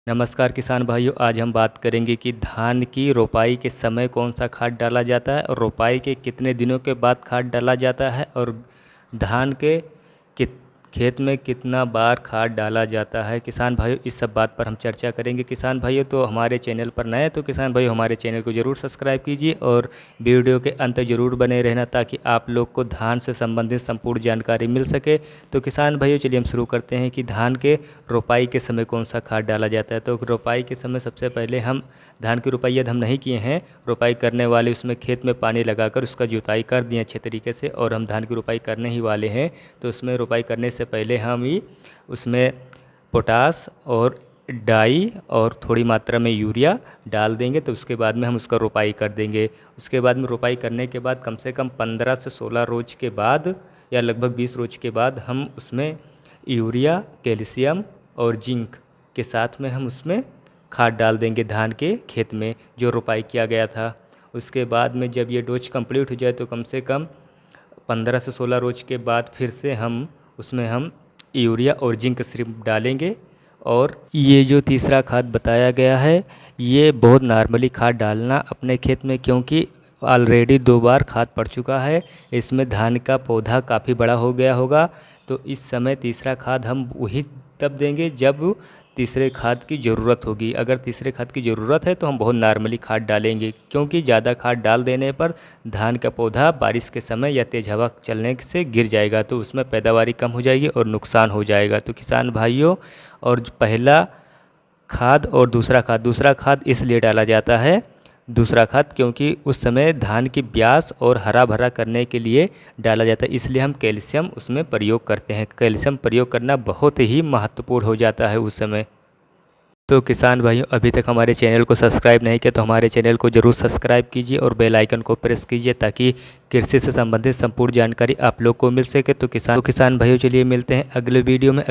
नमस्कार किसान भाइयों, आज हम बात करेंगे कि धान की रोपाई के समय कौन सा खाद डाला जाता है और रोपाई के कितने दिनों के बाद खाद डाला जाता है और धान के कित खेत में कितना बार खाद डाला जाता है। किसान भाइयों, इस सब बात पर हम चर्चा करेंगे। किसान भाइयों, तो हमारे चैनल पर नए तो किसान भाइयों हमारे चैनल को ज़रूर सब्सक्राइब कीजिए और वीडियो के अंत ज़रूर बने रहना ताकि आप लोग को धान से संबंधित संपूर्ण जानकारी मिल सके। तो किसान भाइयों, चलिए हम शुरू करते हैं कि धान के रोपाई के समय कौन सा खाद डाला जाता है। तो रोपाई के समय सबसे पहले हम धान की रोपाई यदि हम नहीं किए हैं, रोपाई करने वाले उसमें खेत में पानी लगाकर उसका जुताई कर दिए अच्छे तरीके से और हम धान की रोपाई करने ही वाले हैं। तो उसमें रोपाई करने से पहले हम ही उसमें पोटास और डाई और थोड़ी मात्रा में यूरिया डाल देंगे। तो उसके बाद में हम उसका रोपाई कर देंगे। उसके बाद में रोपाई करने के बाद कम से कम 15 से 16 रोज के बाद या लगभग 20 रोज के बाद हम उसमें यूरिया, कैल्शियम और जिंक के साथ में हम उसमें खाद डाल देंगे धान के खेत में जो रोपाई किया गया था। उसके बाद में जब ये डोज कंप्लीट हो जाए तो कम से कम 15 से 16 रोज के बाद फिर से हम उसमें हम यूरिया और जिंक सिर्फ डालेंगे। और ये जो तीसरा खाद बताया गया है, ये बहुत नॉर्मली खाद डालना अपने खेत में, क्योंकि ऑलरेडी 2 बार खाद पड़ चुका है। इसमें धान का पौधा काफ़ी बड़ा हो गया होगा। तो इस समय तीसरा खाद हम वही तब देंगे जब तीसरे खाद की ज़रूरत होगी। अगर तीसरे खाद की ज़रूरत है तो हम बहुत नॉर्मली खाद डालेंगे, क्योंकि ज़्यादा खाद डाल देने पर धान का पौधा बारिश के समय या तेज़ हवा चलने से गिर जाएगा, तो उसमें पैदावारी कम हो जाएगी और नुकसान हो जाएगा। तो किसान भाइयों, और पहला खाद और दूसरा खाद इसलिए डाला जाता है दूसरा खाद क्योंकि उस समय धान की ब्यास और हरा भरा करने के लिए डाला जाता है, इसलिए हम कैल्शियम उसमें प्रयोग करते हैं। कैल्शियम प्रयोग करना बहुत ही महत्वपूर्ण हो जाता है उस समय। तो किसान भाइयों, अभी तक हमारे चैनल को सब्सक्राइब नहीं किया तो हमारे चैनल को ज़रूर सब्सक्राइब कीजिए और बेल आइकन को प्रेस कीजिए ताकि कृषि से संबंधित संपूर्ण जानकारी आप लोग को मिल सके। तो किसान भाइयों, चलिए मिलते हैं अगले वीडियो में।